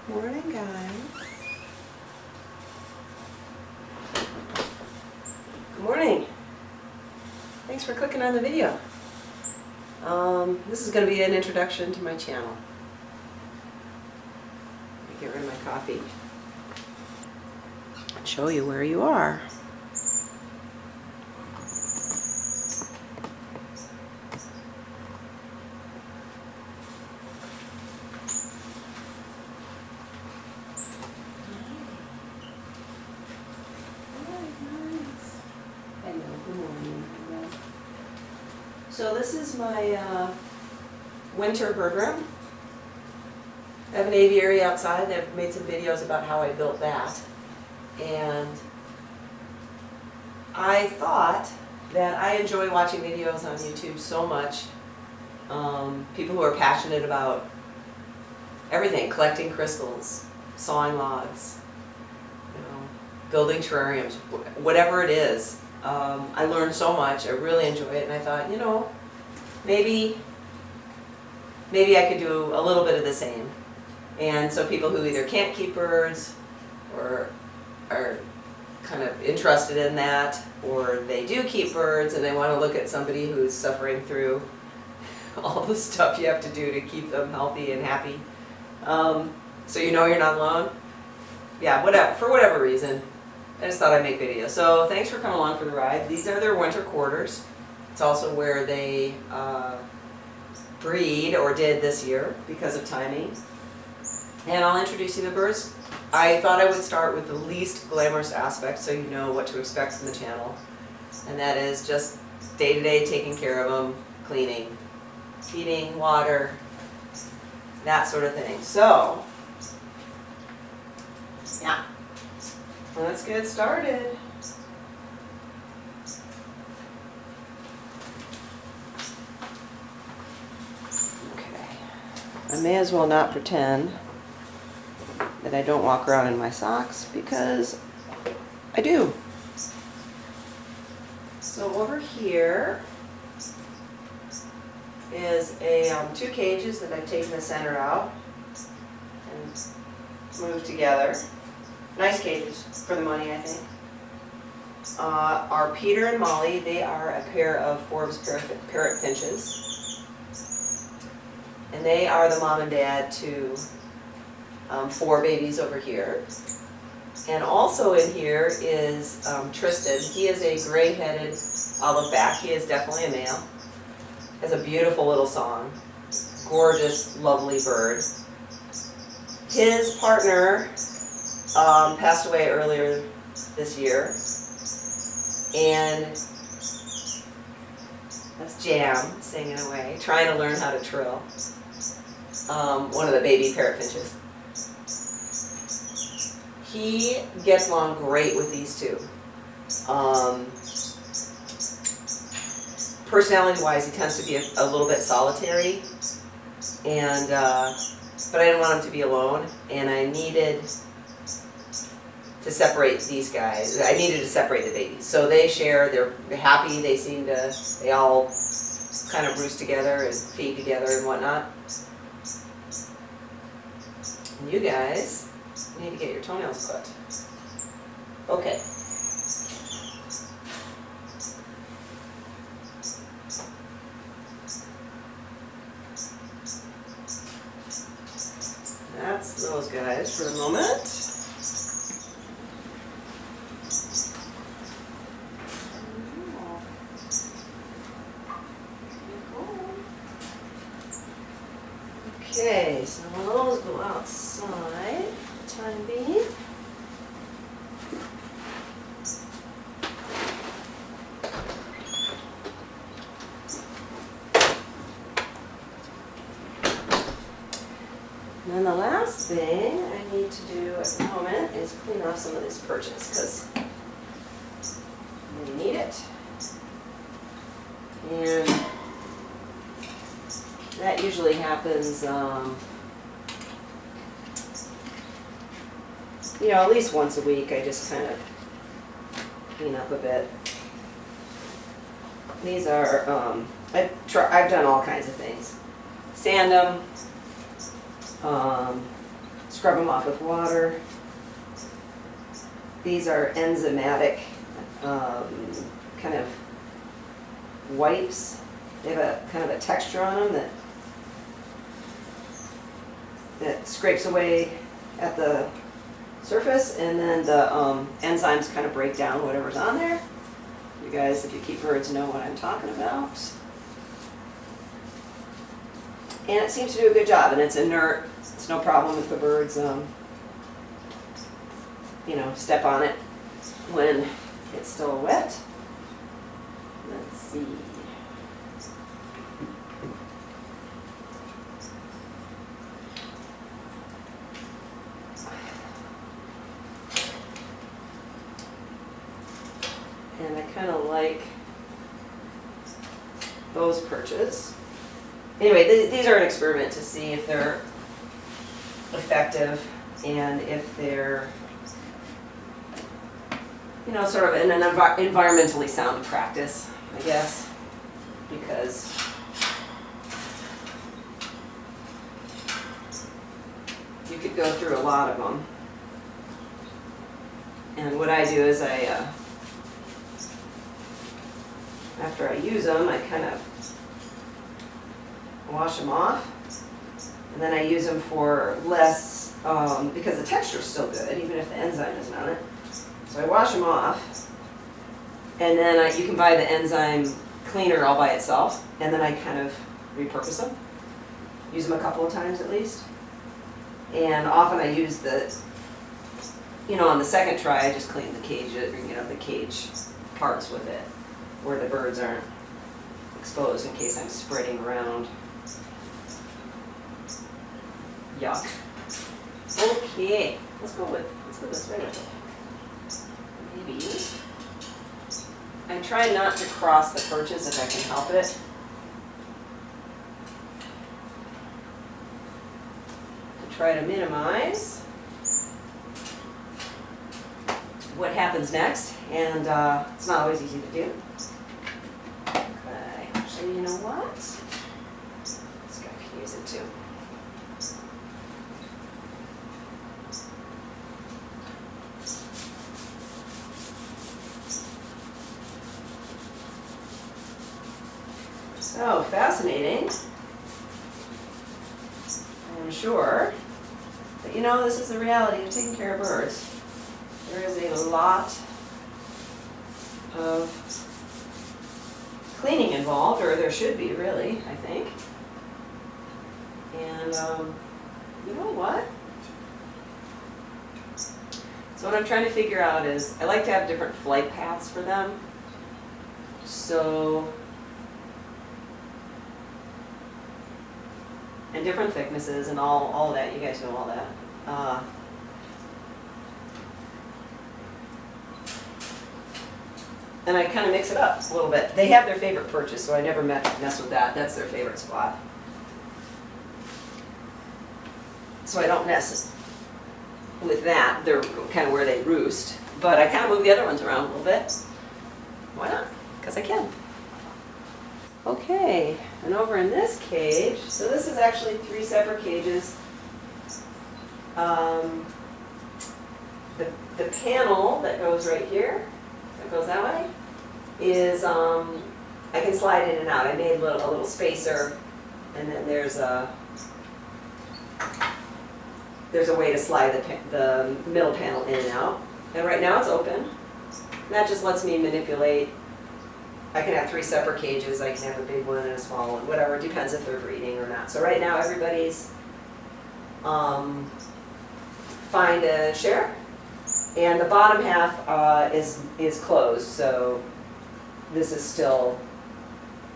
Morning, guys. Good morning. Thanks for clicking on the video. This is going to be an introduction to my channel. Let me get rid of my coffee. Show you where you are. So this is my winter bird room. I have an aviary outside. I've made some videos about how I built that. And I thought that I enjoy watching videos on YouTube so much. People who are passionate about everything, collecting crystals, sawing logs, building terrariums, whatever it is. I learned so much. I really enjoy it, and I thought, maybe I could do a little bit of the same. And so people who either can't keep birds or are kind of interested in that, or they do keep birds and they want to look at somebody who's suffering through all the stuff you have to do to keep them healthy and happy. So you're not alone. Yeah, for whatever reason. I just thought I'd make videos. So thanks for coming along for the ride. These are their winter quarters. It's also where they breed, or did this year because of timing. And I'll introduce you to the birds. I thought I would start with the least glamorous aspect so you know what to expect from the channel. And that is just day-to-day taking care of them, cleaning, feeding, water, that sort of thing. So, yeah. Let's get started. Okay. I may as well not pretend that I don't walk around in my socks, because I do. So over here is two cages that I've taken the center out and moved together. Nice cages for the money, I think. Are Peter and Molly. They are a pair of Forbes parrot finches. And they are the mom and dad to 4 babies over here. And also in here is Tristan. He is a gray-headed olive back. He is definitely a male. Has a beautiful little song. Gorgeous, lovely bird. His partner passed away earlier this year, and that's Jam singing away, trying to learn how to trill. One of the baby parrot finches. He gets along great with these two. Personality-wise, he tends to be a little bit solitary, and but I didn't want him to be alone, and I needed to separate these guys. I needed to separate the babies. So they share, they're happy, they all kind of roost together and feed together and whatnot. And you guys need to get your toenails clipped. Okay. That's those guys for the moment. Okay, so those go outside for the time being. And then the last thing I need to do at the moment is clean off some of these perches, because we need it. And that usually happens, at least once a week. I just kind of clean up a bit. These are, I've done all kinds of things. Sand them, Scrub them off with water. These are enzymatic kind of wipes. They have a kind of a texture on them that scrapes away at the surface, and then the enzymes kind of break down whatever's on there. You guys, if you keep birds, know what I'm talking about. And it seems to do a good job, and it's inert. It's no problem if the birds, you know, step on it when it's still wet. Let's see. And I kind of like those perches. Anyway, these are an experiment to see if they're effective and if they're, you know, sort of in an environmentally sound practice, I guess, because you could go through a lot of them. And what I do is after I use them, I kind of wash them off, and then I use them for less, because the texture is still good, even if the enzyme isn't on it. So I wash them off, and then you can buy the enzyme cleaner all by itself, and then I kind of repurpose them, use them a couple of times at least. And often I use the, you know, on the second try, I just clean the cage, you know, the cage parts with it, where the birds aren't exposed in case I'm spreading around. Yuck. Okay, let's go this way. Maybe. I try not to cross the perches if I can help it. I try to minimize what happens next, and it's not always easy to do. Okay, actually, you know what? This guy can use it too. So fascinating. I'm sure. But you know, this is the reality of taking care of birds. There is a lot of cleaning involved, or there should be, really, I think. And you know what? So what I'm trying to figure out is, I like to have different flight paths for them. So, and different thicknesses and all of that. You guys know all that. And I kind of mix it up a little bit. They have their favorite perches, so I never mess with that. That's their favorite spot. So I don't mess with that. They're kind of where they roost. But I kind of move the other ones around a little bit. Why not? Because I can. Okay, and over in this cage, so this is actually 3 separate cages. The panel that goes right here, that goes that way, is I can slide in and out. I made a little spacer, and then there's a way to slide the middle panel in and out. And right now it's open. And that just lets me manipulate. I can have 3 separate cages. I can have a big one and a small one, whatever. It depends if they're breeding or not. So right now everybody's fine to share. And the bottom half is closed, so this is still,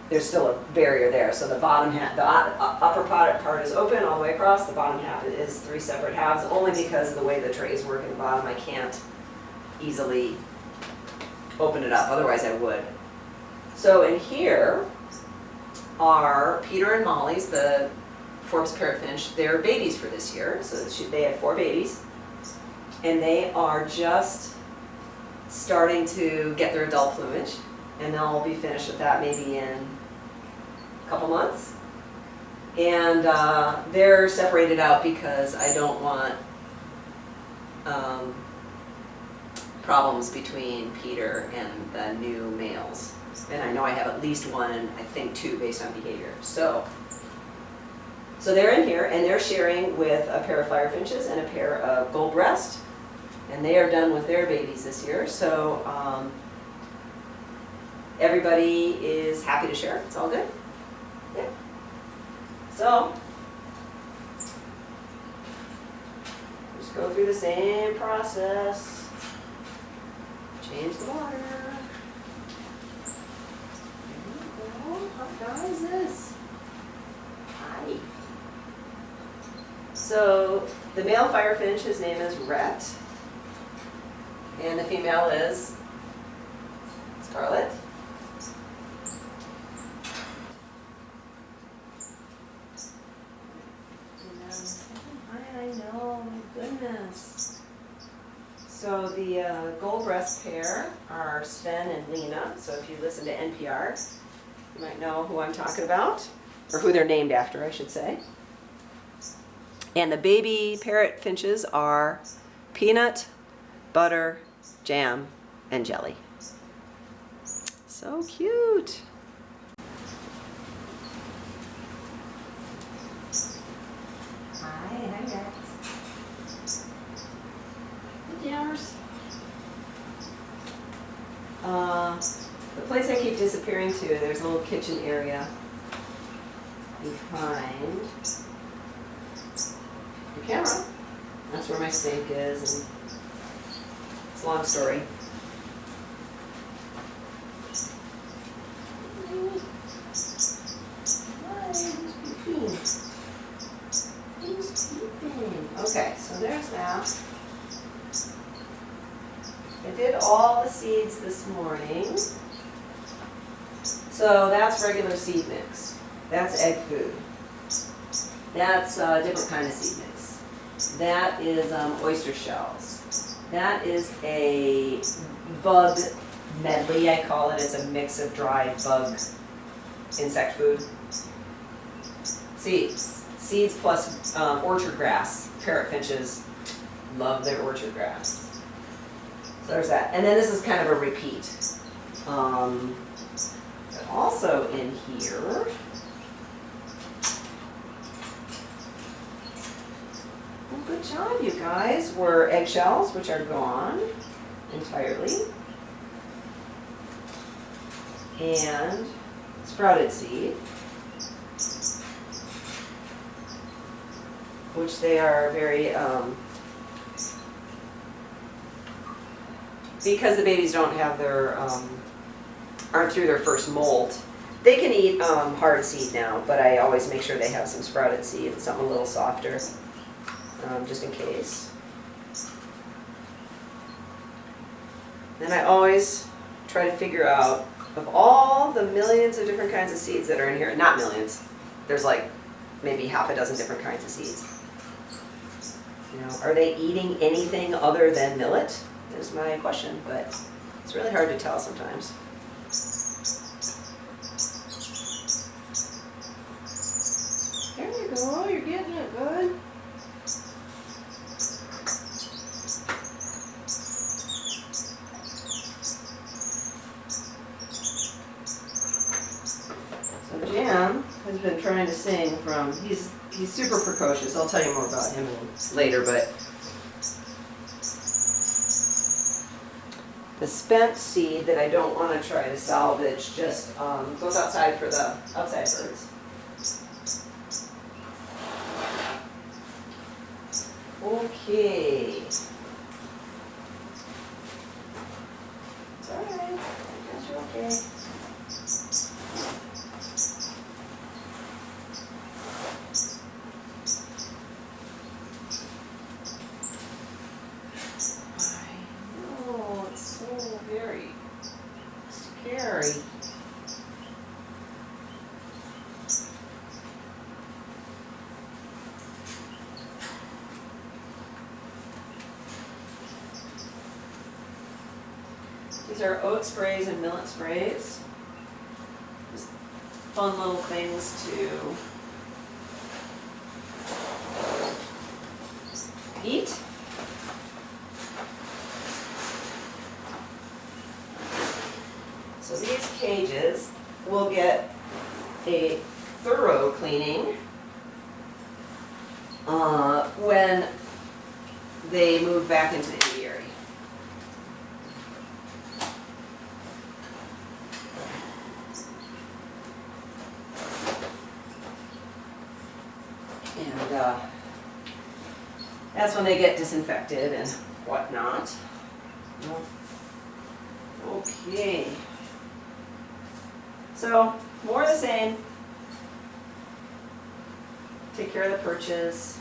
there's still a barrier there. So the bottom half, the upper part is open all the way across. The bottom half is 3 separate halves, only because of the way the trays work in the bottom. I can't easily open it up, otherwise I would. So in here are Peter and Molly's, the Forbes parrotfinch. They're babies for this year, so they had 4 babies. And they are just starting to get their adult plumage, and they'll be finished with that maybe in a couple months. And they're separated out because I don't want problems between Peter and the new males. And I know I have at least one, and I think two based on behavior. So they're in here, and they're sharing with a pair of firefinches and a pair of gold breast, and they are done with their babies this year. So everybody is happy to share. It's all good. Yeah. So just go through the same process. Change the water. How dry is this? Hi. So the male firefinch, his name is Rhett, and the female is Scarlet. I know, my goodness. So the gold breast pair are Sven and Lena. So if you listen to NPR, you might know who I'm talking about, or who they're named after, I should say. And the baby parrot finches are Peanut, Butter, Jam, and Jelly. So cute. Hi guys. Hey jammers. The place I keep disappearing to, there's a little kitchen area behind the camera. That's where my sink is, and it's a long story. Okay, so there's that. I did all the seeds this morning. So that's regular seed mix. That's egg food. That's a different kind of seed mix. That is oyster shells. That is a bug medley, I call it. It's a mix of dried bug insect food. Seeds. Seeds plus orchard grass. Parrot finches love their orchard grass. So there's that. And then this is kind of a repeat. But also in here, well, good job, you guys, were eggshells, which are gone entirely, and sprouted seed, which they are very, because the babies don't have their, aren't through their first molt, they can eat hard seed now, but I always make sure they have some sprouted seed, something a little softer, just in case. Then I always try to figure out, of all the millions of different kinds of seeds that are in here, not millions, there's like maybe half a dozen different kinds of seeds. You know, are they eating anything other than millet? Is my question, but it's really hard to tell sometimes. There you go, you're getting it good. So Jam has been trying to sing from, he's super precocious. I'll tell you more about him later, but the spent seed that I don't want to try to salvage just goes outside for the outside birds. Okay. It's alright. I guess you're okay. Scary. These are oat sprays and millet sprays. Just fun little things to get a thorough cleaning when they move back into the aviary. And that's when they get disinfected and whatnot. Okay. So, more of the same. Take care of the perches.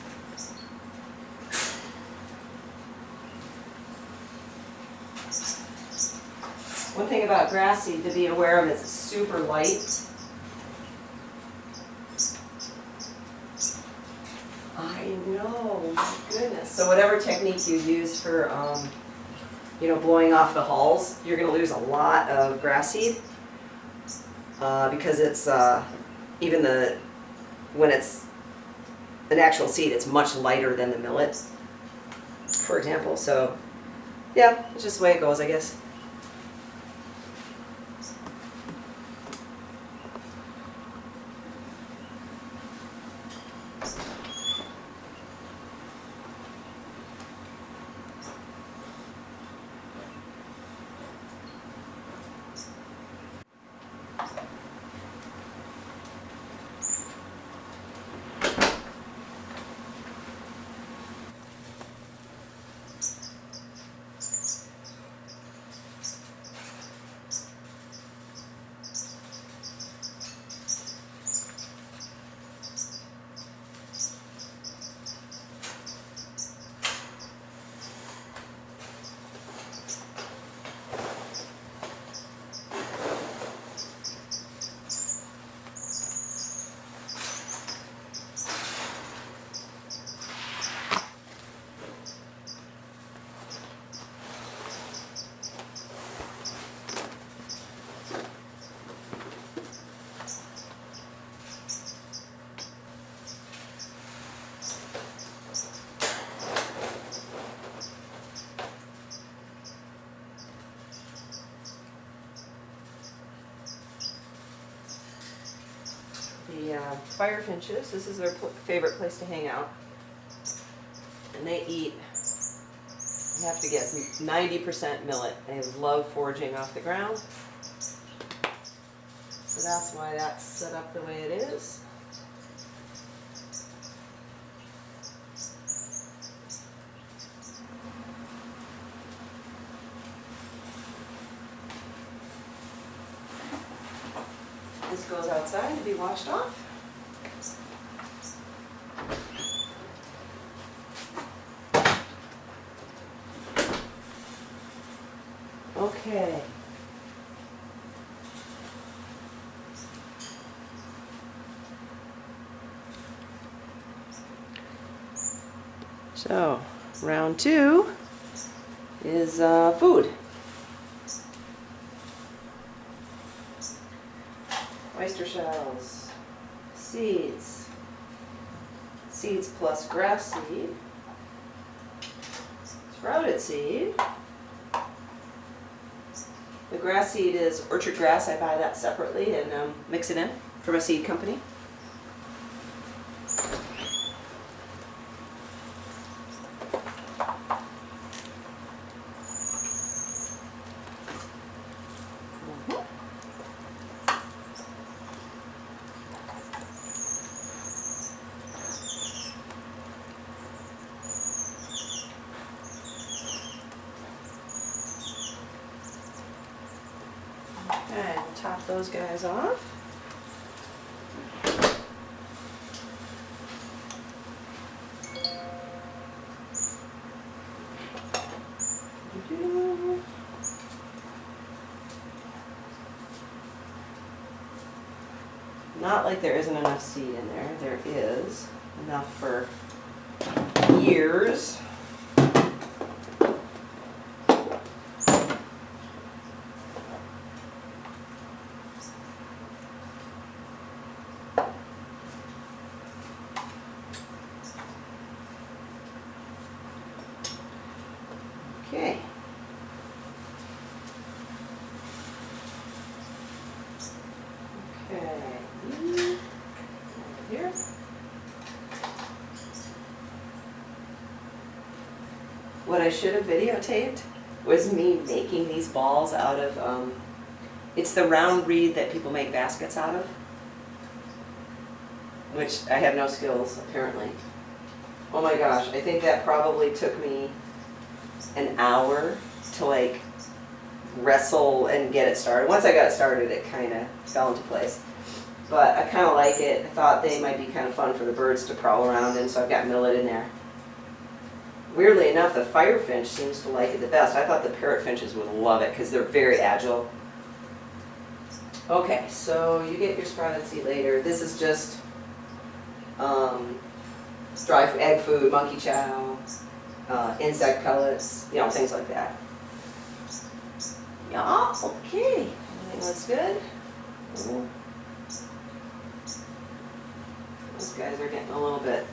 One thing about grass seed to be aware of is it's super light. I know, my goodness. So whatever technique you use for, blowing off the hulls, you're going to lose a lot of grass seed because it's when it's an actual seed, it's much lighter than the millet, for example. So yeah, it's just the way it goes, I guess. The fire finches, this is their favorite place to hang out. And they eat, I have to guess, 90% millet. They love foraging off the ground. So that's why that's set up the way it is. This goes outside to be washed off. Okay. So, round 2 is food. Oyster shells, seeds plus grass seed, sprouted seed. The grass seed is orchard grass. I buy that separately and mix it in from a seed company. Okay, we'll top those guys off. Not like there isn't enough seed in there. There is enough for years. Okay. Okay. what I should have videotaped was me making these balls out of, it's the round reed that people make baskets out of, which I have no skills, apparently. Oh my gosh, I think that probably took me an hour to like wrestle and get it started. Once I got it started, it kind of fell into place. But I kind of like it. I thought they might be kind of fun for the birds to prowl around in, so I've got millet in there. Weirdly enough, the firefinch seems to like it the best. I thought the parrotfinches would love it because they're very agile. Okay, so you get your sprouted seed later. This is just dry egg food, monkey chow, insect pellets, you know, things like that. Yeah, okay. Everything looks good. Ooh. Those guys are getting a little bit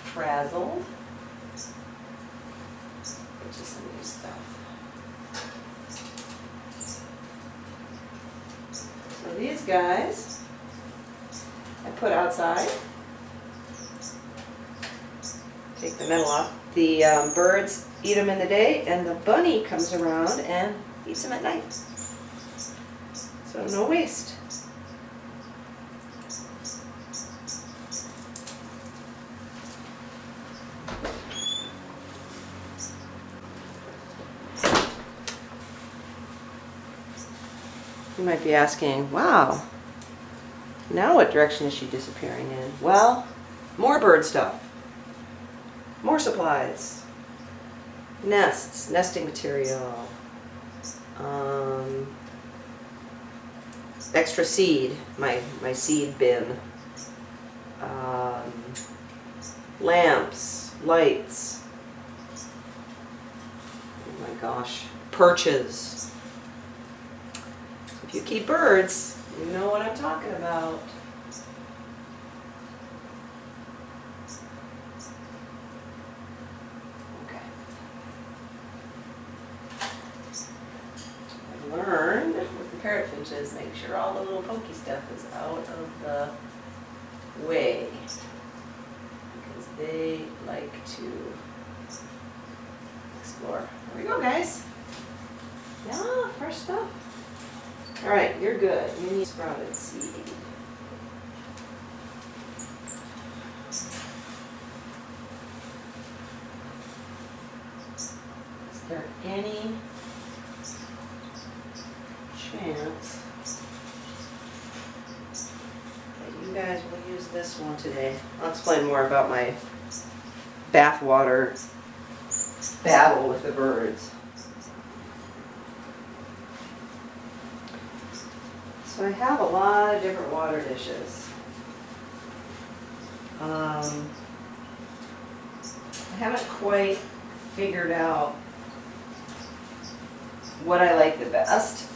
frazzled. Which is some new stuff. So these guys I put outside. Take the metal off. The birds eat them in the day, and the bunny comes around and eats them at night. So no waste. You might be asking, wow, now what direction is she disappearing in? Well, more bird stuff. More supplies, nests, nesting material, extra seed, my seed bin, lamps, lights, oh my gosh, perches. If you keep birds, you know what I'm talking about. Learned with the parrotfinches, make sure all the little pokey stuff is out of the way because they like to explore. There we go, guys. Yeah, fresh stuff. All right, you're good. You need sprouted seed. Is there any chance that you guys will use this one today? I'll explain more about my bathwater battle with the birds. So I have a lot of different water dishes. I haven't quite figured out what I like the best.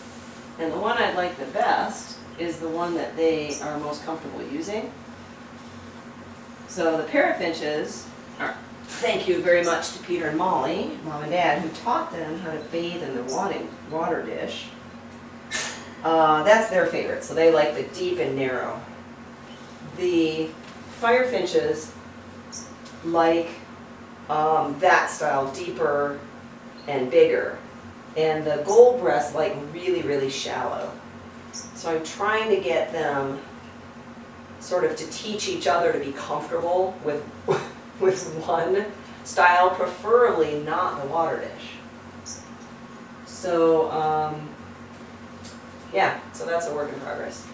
And the one I like the best is the one that they are most comfortable using. So the parrotfinches are, thank you very much to Peter and Molly, Mom and Dad, who taught them how to bathe in the water dish. That's their favorite, so they like the deep and narrow. The firefinches like that style, deeper and bigger. And the gold breasts like really, really shallow. So I'm trying to get them sort of to teach each other to be comfortable with one style, preferably not the water dish. So, yeah, so that's a work in progress.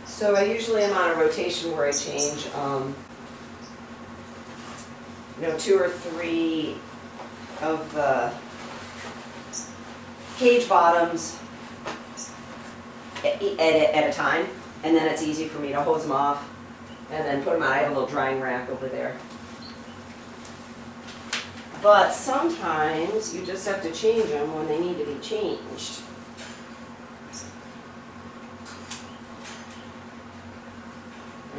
So I usually am on a rotation where I change, 2 or 3 of the cage bottoms at a time, and then it's easy for me to hose them off and then put them out. I have a little drying rack over there. But sometimes you just have to change them when they need to be changed.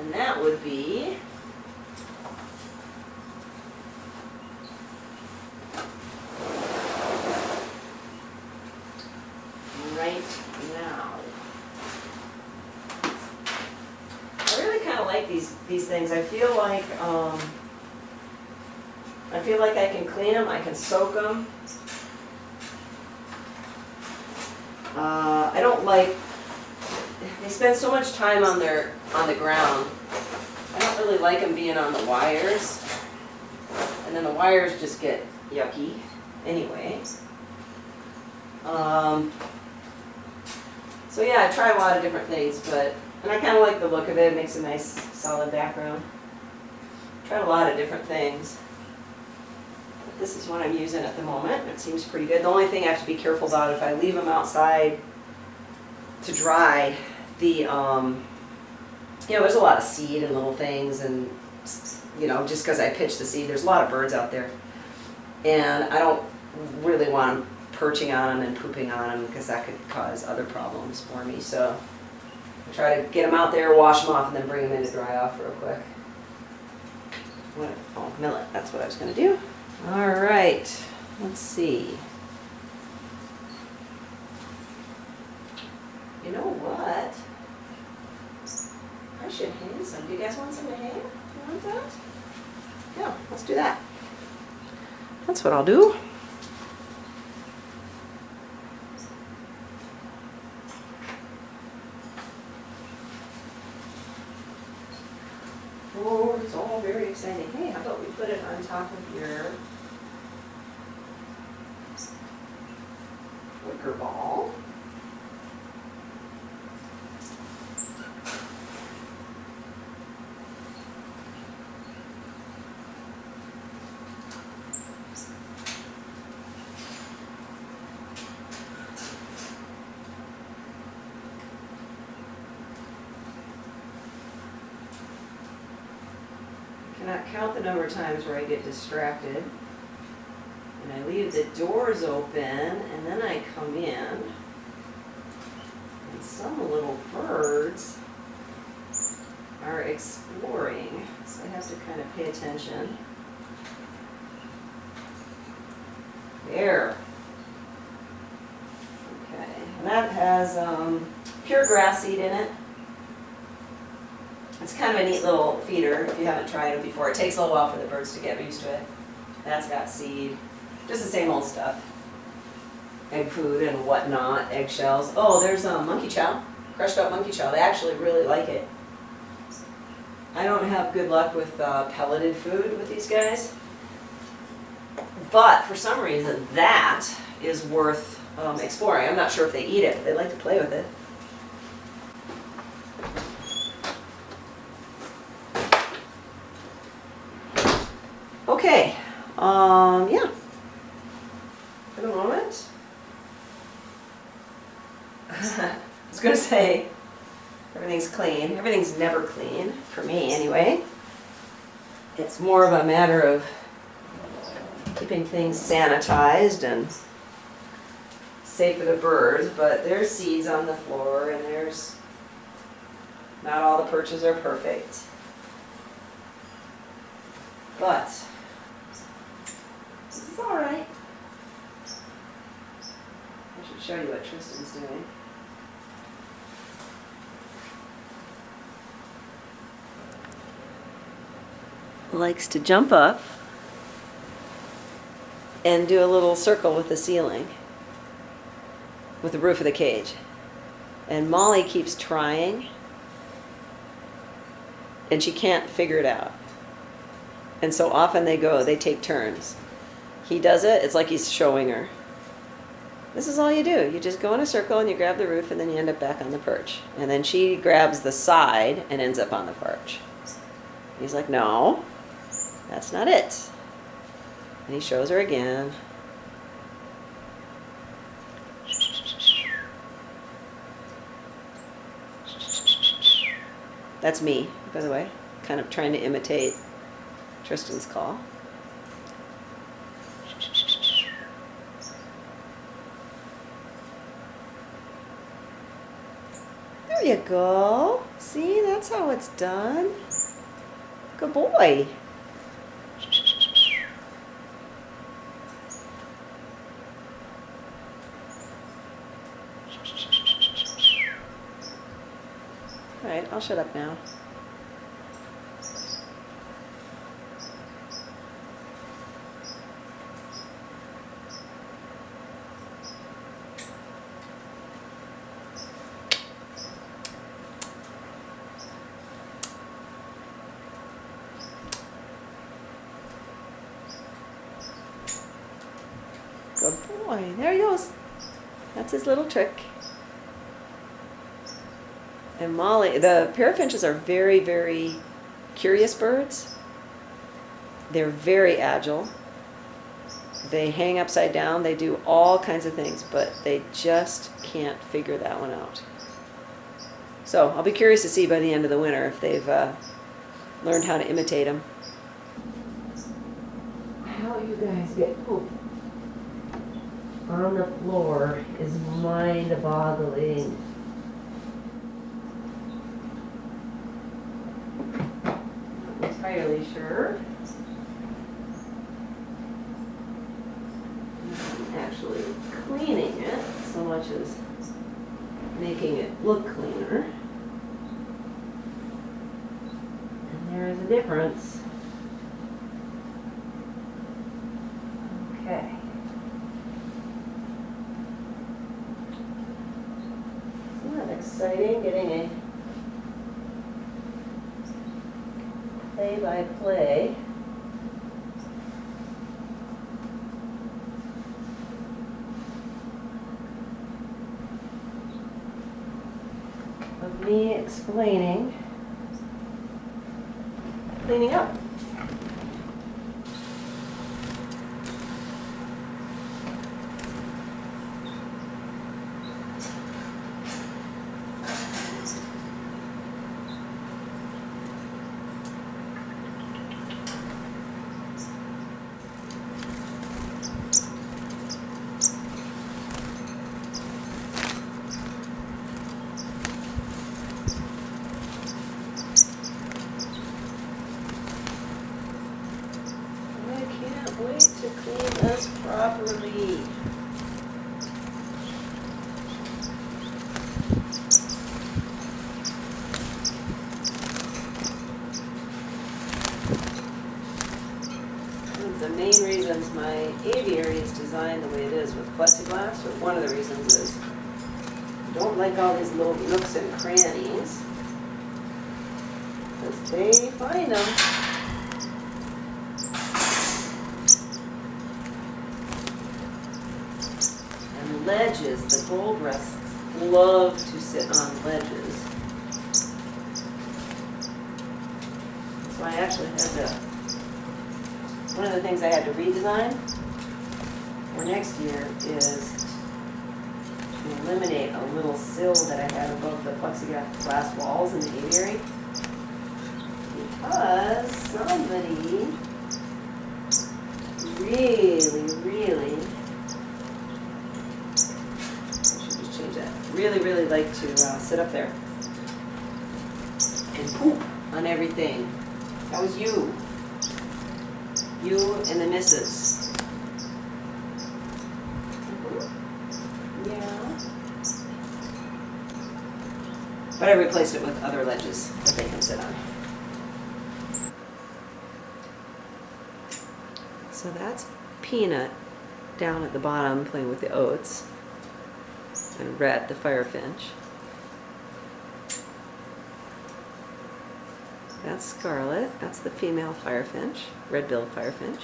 And that would be right these things. I feel like I can clean them, I can soak them. I don't like, they spend so much time on the ground. I don't really like them being on the wires. And then the wires just get yucky anyway. So yeah, I try a lot of different things, and I kind of like the look of it. It makes a nice solid background. Tried a lot of different things. But this is what I'm using at the moment. It seems pretty good. The only thing I have to be careful about, if I leave them outside to dry, you know, there's a lot of seed and little things, and you know, just because I pitch the seed, there's a lot of birds out there, and I don't really want them perching on them and pooping on them, because that could cause other problems for me. So I try to get them out there, wash them off, and then bring them in to dry off real quick. Oh, millet, that's what I was going to do. All right, let's see. You know what? I should hang some. Do you guys want some to hang? Do you want that? Yeah, let's do that. That's what I'll do. Oh, it's all very exciting. Hey, how about we put it on top of your wicker ball? Cannot count the number of times where I get distracted, and I leave the doors open, and then I come in, and some little birds are exploring, so I have to kind of pay attention. There. Okay, and that has pure grass seed in it. It's kind of a neat little feeder if you haven't tried it before. It takes a little while for the birds to get used to it. That's got seed. Just the same old stuff. Egg food and whatnot, eggshells. Oh, there's monkey chow, crushed up monkey chow. They actually really like it. I don't have good luck with pelleted food with these guys. But for some reason, that is worth exploring. I'm not sure if they eat it, but they like to play with it. Okay, yeah, for the moment, I was going to say everything's clean. Everything's never clean, for me anyway. It's more of a matter of keeping things sanitized and safe for the birds, but there's seeds on the floor, and there's, not all the perches are perfect. But this is all right. I should show you what Tristan's doing. Likes to jump up and do a little circle with the ceiling, with the roof of the cage. And Molly keeps trying, and she can't figure it out. And so often they take turns. He does it, it's like he's showing her. This is all you do. You just go in a circle and you grab the roof, and then you end up back on the perch. And then she grabs the side and ends up on the perch. He's like, no, that's not it. And he shows her again. That's me, by the way, kind of trying to imitate Tristan's call. There you go. See, that's how it's done. Good boy. All right, I'll shut up now. boy, there he goes. That's his little trick. And Molly, the parafinches are very, very curious birds. They're very agile. They hang upside down. They do all kinds of things, but they just can't figure that one out. So I'll be curious to see by the end of the winter if they've learned how to imitate them. How you guys get poop on the floor is mind-boggling. Not entirely sure. Not actually cleaning it so much as making it look cleaner. And there is a difference. Okay. Isn't that exciting, getting a play-by-play of me explaining cleaning up. Wait to clean this properly. One of the main reasons my aviary is designed the way it is with plexiglass, or one of the reasons is I don't like all these little nooks and crannies, because they find them. Ledges, the gold breasts love to sit on ledges. So I actually had to, one of the things I had to redesign for next year is to eliminate a little sill that I had above the plexiglass walls in the aviary, because somebody really really like to sit up there and poop on everything. That was you. You and the missus. Yeah. But I replaced it with other ledges that they can sit on. So that's Peanut down at the bottom playing with the oats. And Red, the firefinch. That's Scarlet. That's the female firefinch, red-billed firefinch.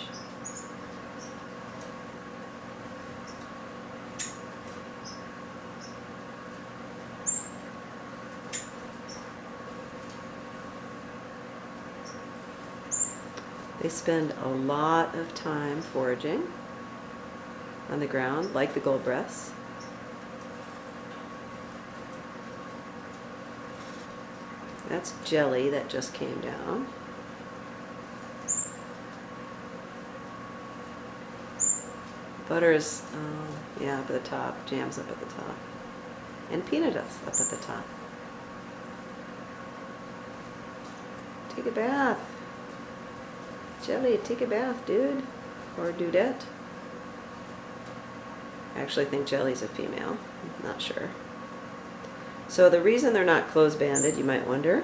They spend a lot of time foraging on the ground, like the gold breasts. That's Jelly that just came down. Butter is, yeah, up at the top. Jam's up at the top. And Peanut is up at the top. Take a bath. Jelly, take a bath, dude. Or dudette. I actually think Jelly's a female. I'm not sure. So the reason they're not close-banded, you might wonder,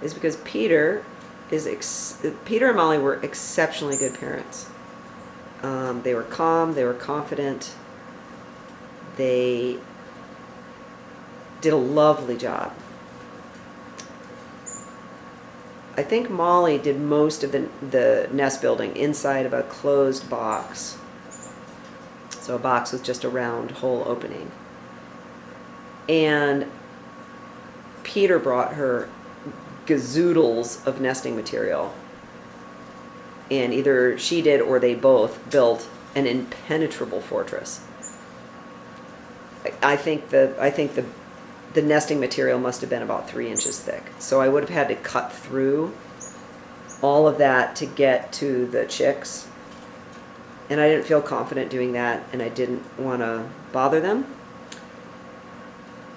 is because Peter and Molly were exceptionally good parents. They were calm, they were confident, they did a lovely job. I think Molly did most of the nest building inside of a closed box. So a box with just a round hole opening. And Peter brought her gazoodles of nesting material. And either she did or they both built an impenetrable fortress. I think the nesting material must have been about 3 inches thick. So I would have had to cut through all of that to get to the chicks. And I didn't feel confident doing that, and I didn't want to bother them.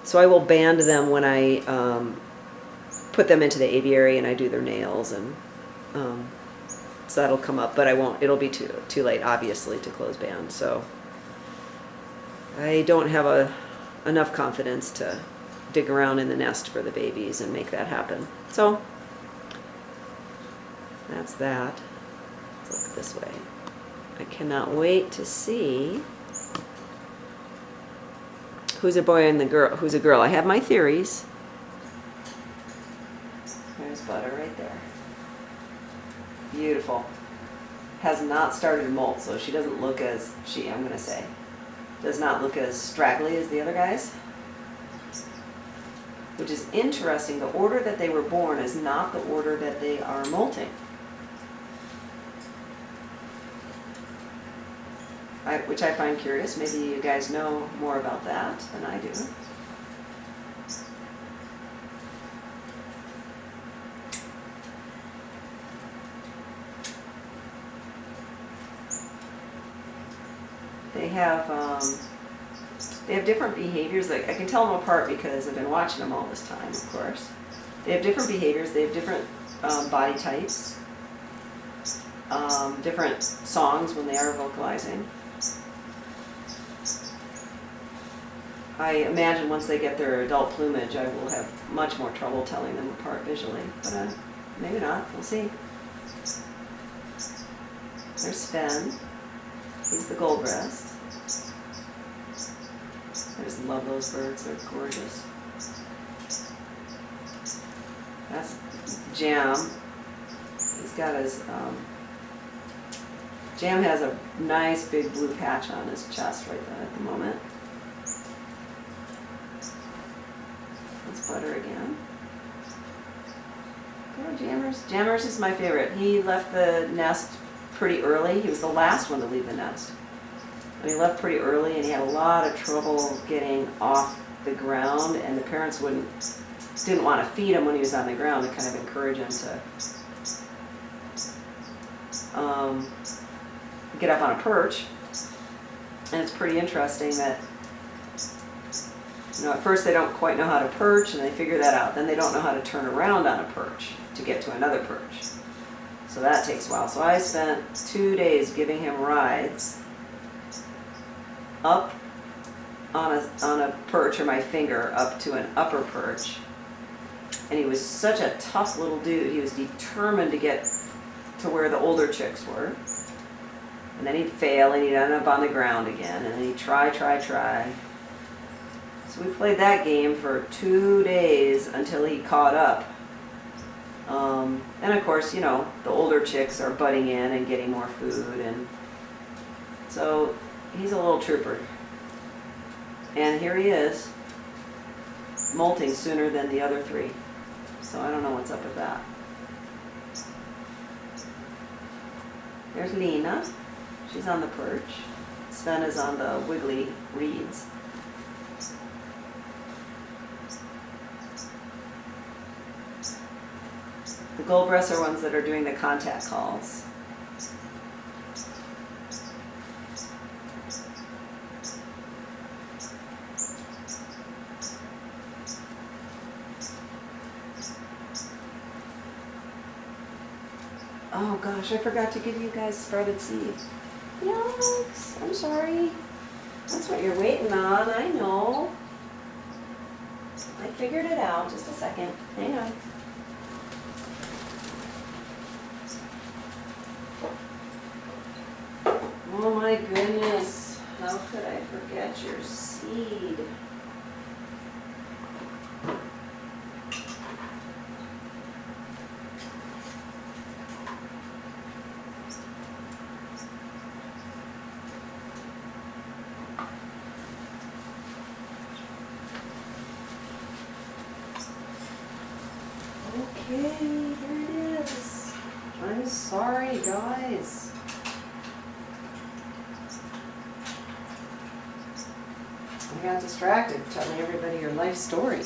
So I will band them when I put them into the aviary and I do their nails, and so that'll come up. But I won't. It'll be too late, obviously, to close band. So I don't have enough confidence to dig around in the nest for the babies and make that happen. So that's that. Let's look this way. I cannot wait to see who's a boy and who's a girl. I have my theories. There's Butter right there. Beautiful. Has not started to molt, so she doesn't look as, I'm going to say, does not look as straggly as the other guys. Which is interesting. The order that they were born is not the order that they are molting. Which I find curious. Maybe you guys know more about that than I do. They have different behaviors. Like, I can tell them apart because I've been watching them all this time, of course. They have different behaviors. They have different body types, different songs when they are vocalizing. I imagine once they get their adult plumage, I will have much more trouble telling them apart visually, but maybe not. We'll see. There's Sven. He's the gold breast. I just love those birds. They're gorgeous. That's Jam. He's got his... Jam has a nice big blue patch on his chest right there at the moment. That's Butter again. Oh, Jammers. Jammers is my favorite. He left the nest pretty early. He was the last one to leave the nest. And he left pretty early, and he had a lot of trouble getting off the ground, and the parents didn't want to feed him when he was on the ground to kind of encourage him to get up on a perch. And it's pretty interesting that, at first they don't quite know how to perch, and they figure that out. Then they don't know how to turn around on a perch to get to another perch. So that takes a while. So I spent 2 days giving him rides up on a perch, or my finger up to an upper perch. And he was such a tough little dude. He was determined to get to where the older chicks were. And then he'd fail, and he'd end up on the ground again. And then he'd try. So we played that game for 2 days until he caught up. And of course, the older chicks are butting in and getting more food. And so he's a little trooper. And here he is, molting sooner than the other 3. So I don't know what's up with that. There's Lena. She's on the perch. Sven is on the wiggly reeds. The gold breasts are ones that are doing the contact calls. Oh gosh, I forgot to give you guys sprouted seed. Yikes, I'm sorry. That's what you're waiting on, I know. I figured it out. Just a second. Hang on. Oh my goodness. How could I forget your seed? Okay, there it is. I'm sorry, guys. I got distracted telling everybody your life story.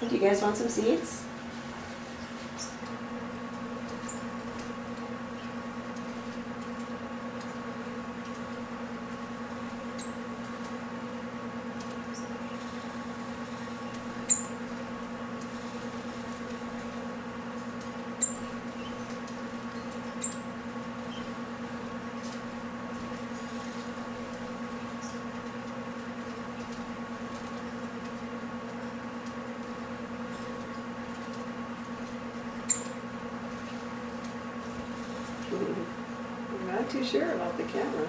Do you guys want some seeds? I'm not too sure about the camera.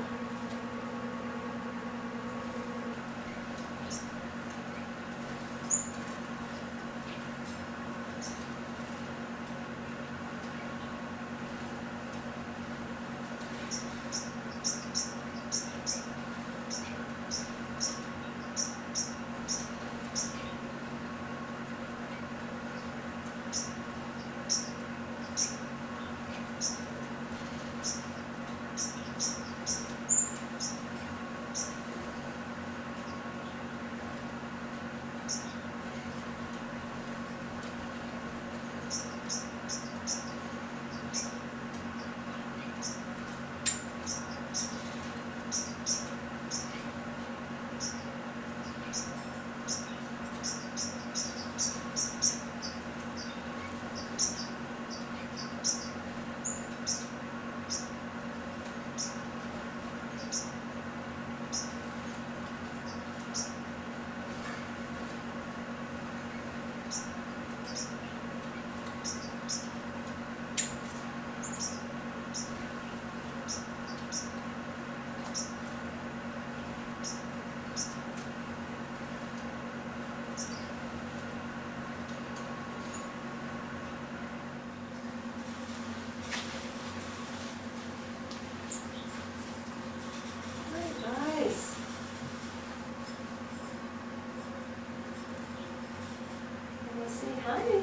Hi.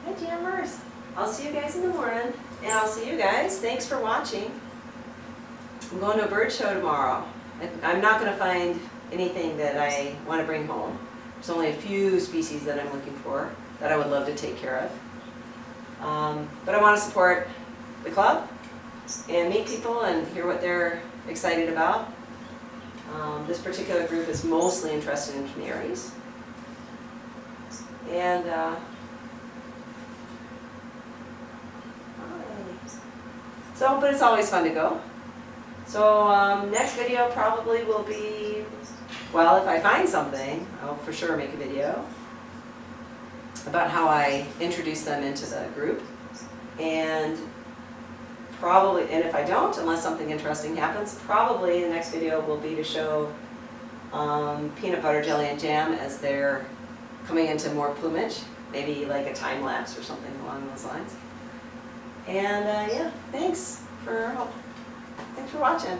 Hi, jammers. I'll see you guys in the morning, and I'll see you guys. Thanks for watching. I'm going to a bird show tomorrow. I'm not going to find anything that I want to bring home. There's only a few species that I'm looking for that I would love to take care of. But I want to support the club and meet people and hear what they're excited about. This particular group is mostly interested in canaries. And but it's always fun to go. So next video probably will be, well, if I find something, I'll for sure make a video about how I introduce them into the group. And probably, and if I don't, unless something interesting happens, probably the next video will be to show peanut butter jelly and jam as they're coming into more plumage, maybe like a time lapse or something along those lines. And yeah, thanks for watching.